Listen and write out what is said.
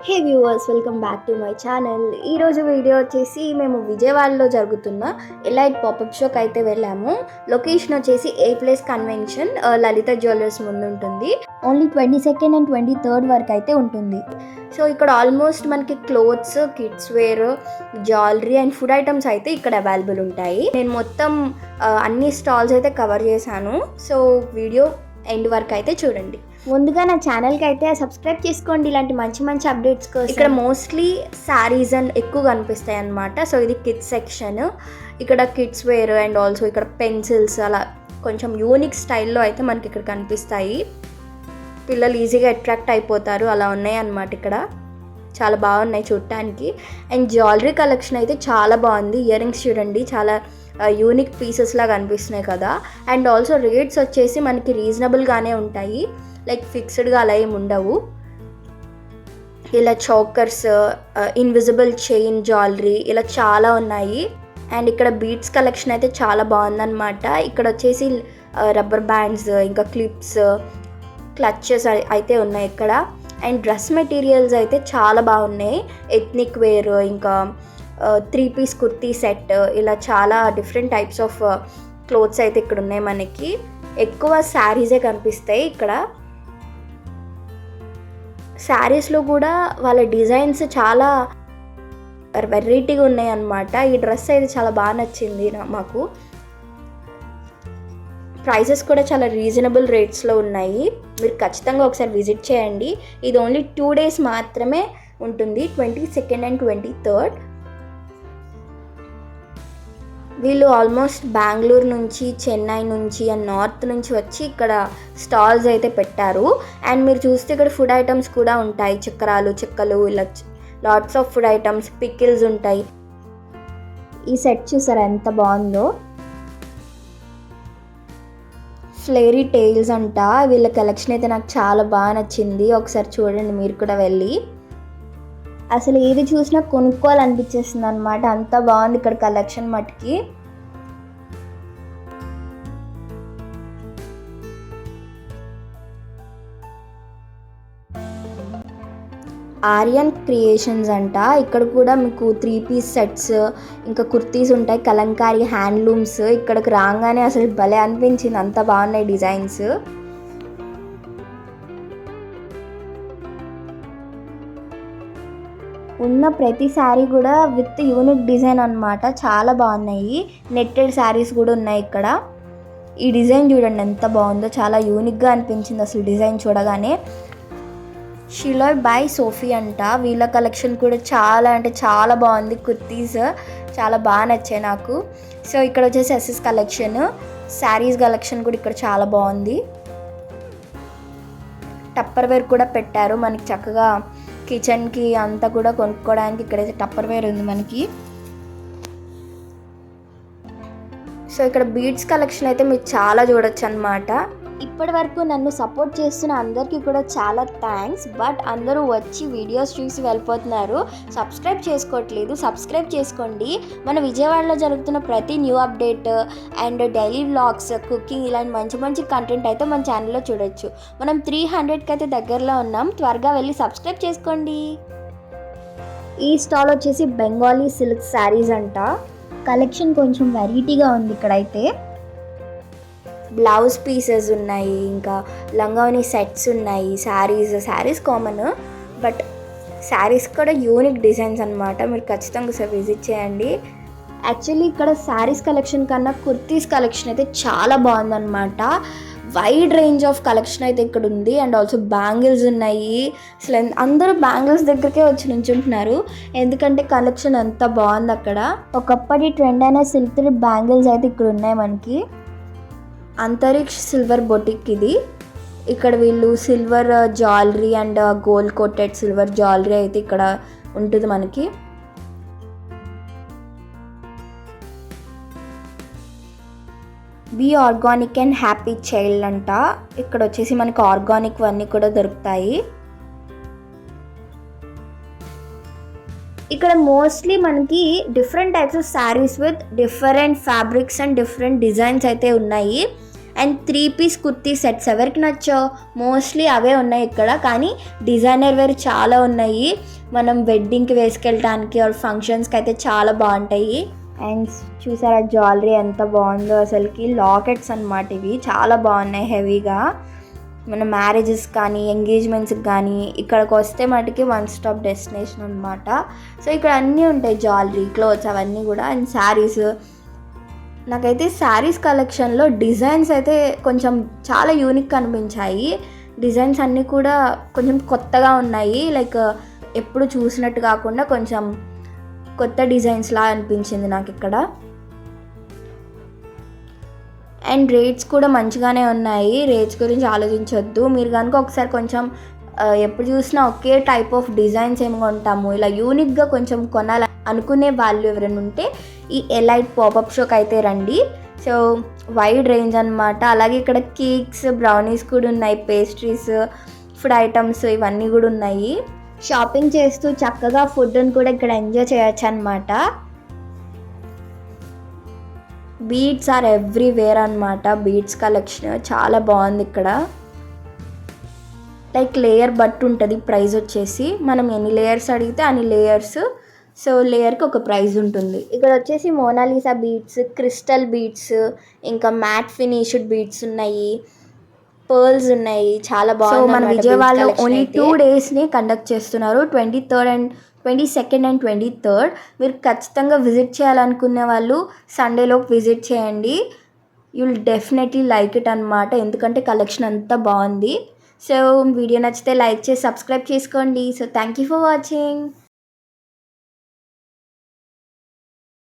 Hey viewers, welcome back to my channel. ఈరోజు video వచ్చేసి మేము విజయవాడలో జరుగుతున్న ఎలైట్ పాపప్ షోకి అయితే వెళ్ళాము. లొకేషన్ వచ్చేసి ఏ ప్లేస్ కన్వెన్షన్ లలిత జ్యువెలర్స్ ముందు ఉంటుంది. ఓన్లీ 22nd and 23rd వరకు అయితే ఉంటుంది. సో ఇక్కడ ఆల్మోస్ట్ మనకి clothes, kids wear, jewellery and food items అయితే ఇక్కడ అవైలబుల్ ఉంటాయి. నేను మొత్తం అన్ని స్టాల్స్ అయితే కవర్ చేశాను. సో వీడియో ఎండ్ వరకు అయితే చూడండి. ముందుగా నా ఛానల్కి అయితే సబ్స్క్రైబ్ చేసుకోండి ఇలాంటి మంచి మంచి అప్డేట్స్ కోసం. ఇక్కడ మోస్ట్లీ శారీస్ అండ్ ఎక్కువ కనిపిస్తాయి అన్నమాట. సో ఇది కిడ్స్ సెక్షన్. ఇక్కడ కిడ్స్ వేర్ అండ్ ఆల్సో ఇక్కడ పెన్సిల్స్ అలా కొంచెం యూనిక్ స్టైల్లో అయితే మనకి ఇక్కడ కనిపిస్తాయి. పిల్లలు ఈజీగా అట్రాక్ట్ అయిపోతారు, అలా ఉన్నాయి అన్నమాట. ఇక్కడ చాలా బాగున్నాయి చూడటానికి. అండ్ జ్యువెలరీ కలెక్షన్ అయితే చాలా బాగుంది. ఇయర్ రింగ్స్ చూడండి, చాలా యూనిక్ పీసెస్ లాగా అనిపిస్తున్నాయి కదా. అండ్ ఆల్సో రేట్స్ వచ్చేసి మనకి రీజనబుల్గానే ఉంటాయి, లైక్ ఫిక్స్డ్గా అలా ఏమి ఉండవు. ఇలా చోకర్స్, ఇన్విజిబుల్ చైన్ జ్యువెలరీ ఇలా చాలా ఉన్నాయి. అండ్ ఇక్కడ బీడ్స్ కలెక్షన్ అయితే చాలా బాగుందన్నమాట. ఇక్కడ వచ్చేసి రబ్బర్ బ్యాండ్స్, ఇంకా క్లిప్స్, క్లచెస్ అయితే ఉన్నాయి ఇక్కడ. అండ్ డ్రెస్ మెటీరియల్స్ అయితే చాలా బాగున్నాయి. ఎథ్నిక్ వేర్, ఇంకా 3-piece కుర్తీ సెట్, ఇలా చాలా డిఫరెంట్ టైప్స్ ఆఫ్ క్లోత్స్ అయితే ఇక్కడ ఉన్నాయి. మనకి ఎక్కువ శారీసే కనిపిస్తాయి ఇక్కడ. శారీస్లో కూడా వాళ్ళ డిజైన్స్ చాలా వెరైటీగా ఉన్నాయి అన్నమాట. ఈ డ్రెస్ అయితే చాలా బాగా నచ్చింది మాకు. ప్రైసెస్ కూడా చాలా రీజనబుల్ రేట్స్లో ఉన్నాయి. మీరు ఖచ్చితంగా ఒకసారి విజిట్ చేయండి. ఇది ఓన్లీ 2 days మాత్రమే ఉంటుంది, 22nd and 23rd. వీళ్ళు ఆల్మోస్ట్ బెంగళూరు నుంచి, చెన్నై నుంచి అండ్ నార్త్ నుంచి వచ్చి ఇక్కడ స్టాల్స్ అయితే పెట్టారు. అండ్ మీరు చూస్తే ఇక్కడ ఫుడ్ ఐటమ్స్ కూడా ఉంటాయి. చక్రాలు, చెక్కలు, ఇలా lots of food items, pickles ఉంటాయి. ఈ సెట్ చూసారా ఎంత బాగుందో. ఫ్లేరీ టైల్స్ అంట వీళ్ళ కలెక్షన్ అయితే నాకు చాలా బాగా నచ్చింది. ఒకసారి చూడండి మీరు కూడా వెళ్ళి. అసలు ఏది చూసినా కొనుక్కోవాలనిపించేస్తుంది అనమాట, అంత బాగుంది ఇక్కడ కలెక్షన్ మటుకి. ఆర్యన్ క్రియేషన్స్ అంట. ఇక్కడ కూడా మీకు 3-piece సెట్స్, ఇంకా కుర్తీస్ ఉంటాయి. కలంకారీ హ్యాండ్లూమ్స్ ఇక్కడికి రాగానే అసలు భలే అనిపించింది, అంత బాగున్నాయి డిజైన్స్. ఉన్న ప్రతి శారీ కూడా విత్ యూనిక్ డిజైన్ అనమాట, చాలా బాగున్నాయి. నెట్టెడ్ శారీస్ కూడా ఉన్నాయి ఇక్కడ. ఈ డిజైన్ చూడండి ఎంత బాగుందో, చాలా యూనిక్గా అనిపించింది అసలు డిజైన్ చూడగానే. షిలాయ్ బై సోఫీ అంట. వీళ్ళ కలెక్షన్ కూడా చాలా అంటే చాలా బాగుంది. కుర్తీస్ చాలా బాగా నచ్చాయి నాకు. సో ఇక్కడ వచ్చేసి ఎస్ఎస్ కలెక్షన్, శారీస్ కలెక్షన్ కూడా ఇక్కడ చాలా బాగుంది. టప్పర్ వేర్ కూడా పెట్టారు మనకి చక్కగా కిచెన్కి అంతా కూడా కొనుక్కోవడానికి. ఇక్కడైతే టప్పర్ వేర్ ఉంది మనకి. సో ఇక్కడ బీడ్స్ కలెక్షన్ అయితే మీరు చాలా చూడొచ్చు అనమాట. ఇప్పటి వరకు నన్ను సపోర్ట్ చేస్తున్న అందరికీ కూడా చాలా థ్యాంక్స్. బట్ అందరూ వచ్చి వీడియోస్ చూసి వెళ్ళిపోతున్నారు, సబ్స్క్రైబ్ చేసుకోవట్లేదు. సబ్స్క్రైబ్ చేసుకోండి. మన విజయవాడలో జరుగుతున్న ప్రతి new update and daily vlogs, cooking ఇలాంటి మంచి మంచి కంటెంట్ అయితే మన ఛానల్లో చూడొచ్చు. మనం 300కి అయితే దగ్గరలో ఉన్నాం. త్వరగా వెళ్ళి సబ్స్క్రైబ్ చేసుకోండి. ఈ స్టాల్ వచ్చేసి బెంగాలీ సిల్క్ శారీస్ అంట. కలెక్షన్ కొంచెం వెరైటీగా ఉంది ఇక్కడైతే. బ్లౌజ్ పీసెస్ ఉన్నాయి, ఇంకా లంగావని సెట్స్ ఉన్నాయి. శారీస్ కామన్, బట్ శారీస్ కూడా యూనిక్ డిజైన్స్ అనమాట. మీరు ఖచ్చితంగా ఒకసారి విజిట్ చేయండి. యాక్చువల్లీ ఇక్కడ శారీస్ కలెక్షన్ కన్నా కుర్తీస్ కలెక్షన్ అయితే చాలా బాగుందన్నమాట. వైడ్ రేంజ్ ఆఫ్ కలెక్షన్ అయితే ఇక్కడ ఉంది. అండ్ ఆల్సో బ్యాంగిల్స్ ఉన్నాయి. అసలు అందరూ బ్యాంగిల్స్ దగ్గరికే వచ్చి నించుంటున్నారు, ఎందుకంటే కలెక్షన్ అంత బాగుంది అక్కడ. ఒకప్పటి ట్రెండ్ అయిన సిల్క్ బ్యాంగిల్స్ అయితే ఇక్కడ ఉన్నాయి మనకి. అంతరిక్ష్ సిల్వర్ బొటిక్ ఇది. ఇక్కడ వీళ్ళు silver jewellery and gold coated silver jewellery అయితే ఇక్కడ ఉంటుంది మనకి. Be organic and happy child అంట. ఇక్కడ వచ్చేసి మనకి ఆర్గానిక్ అన్నీ కూడా దొరుకుతాయి. ఇక్కడ మోస్ట్లీ మనకి different types of saris with different fabrics and different designs అయితే ఉన్నాయి. అండ్ 3-piece కుర్తీ సెట్స్ ఎవరికి నచ్చో మోస్ట్లీ అవే ఉన్నాయి ఇక్కడ. కానీ డిజైనర్ వేర్ చాలా ఉన్నాయి, మనం వెడ్డింగ్కి వేసుకెళ్ళటానికి ఆర్ ఫంక్షన్స్కి అయితే చాలా బాగుంటాయి. అండ్ చూసారా జ్యువెలరీ ఎంత బాగుందో అసలుకి, లాకెట్స్ అన్నమాట ఇవి, చాలా బాగున్నాయి హెవీగా. మన మ్యారేజెస్ కానీ ఎంగేజ్మెంట్స్కి కానీ ఇక్కడికి వస్తే మటుకి వన్ స్టాప్ డెస్టినేషన్ అనమాట. సో ఇక్కడ అన్నీ ఉంటాయి, జ్యువెలరీ, క్లోత్స్ అవన్నీ కూడా. అండ్ శారీస్, నాకైతే శారీస్ కలెక్షన్లో డిజైన్స్ అయితే కొంచెం చాలా యూనిక్ అనిపించాయి. డిజైన్స్ అన్నీ కూడా కొంచెం కొత్తగా ఉన్నాయి, లైక్ ఎప్పుడు చూసినట్టు కాకుండా కొంచెం కొత్త డిజైన్స్లా అనిపించింది నాకు ఇక్కడ. అండ్ రేట్స్ కూడా మంచిగానే ఉన్నాయి, రేట్స్ గురించి ఆలోచించొద్దు. మీరు కనుక ఒకసారి కొంచెం ఎప్పుడు చూసినా ఒకే టైప్ ఆఫ్ డిజైన్స్ ఏమి కొంటాము, ఇలా యూనిక్గా కొంచెం కొనాలి అనుకునే వాళ్ళు ఎవరైనా ఉంటే ఈ ఎలైట్ పాపప్ షోకి అయితే రండి. సో వైడ్ రేంజ్ అనమాట. అలాగే ఇక్కడ కేక్స్, బ్రౌనీస్ కూడా ఉన్నాయి, పేస్ట్రీస్, ఫుడ్ ఐటమ్స్ ఇవన్నీ కూడా ఉన్నాయి. షాపింగ్ చేస్తూ చక్కగా ఫుడ్ని కూడా ఇక్కడ ఎంజాయ్ చేయొచ్చు అనమాట. బీడ్స్ ఆర్ ఎవ్రీవేర్ అనమాట, బీడ్స్ కలెక్షన్ చాలా బాగుంది ఇక్కడ. లైక్ లేయర్ బట్టి ఉంటుంది ప్రైస్ వచ్చేసి, మనం ఎన్ని లేయర్స్ అడిగితే అన్ని లేయర్స్, సో లేయర్కి ఒక ప్రైస్ ఉంటుంది. ఇక్కడ వచ్చేసి మోనాలిసా బీడ్స్, క్రిస్టల్ బీడ్స్, ఇంకా మ్యాట్ ఫినిష్డ్ బీడ్స్ ఉన్నాయి, పర్ల్స్ ఉన్నాయి, చాలా బాగుంది. సో మన విజయవాడలో ఓన్లీ 2 డేస్ని కండక్ట్ చేస్తున్నారు, 23rd and 22nd and 23rd. మీరు ఖచ్చితంగా విజిట్ చేయాలనుకునే వాళ్ళు సండేలోకి విజిట్ చేయండి, you will definitely like it అనమాట, ఎందుకంటే కలెక్షన్ అంతా బాగుంది. సో వీడియో నచ్చితే లైక్ చేసి సబ్స్క్రైబ్ చేసుకోండి. So thank you for watching.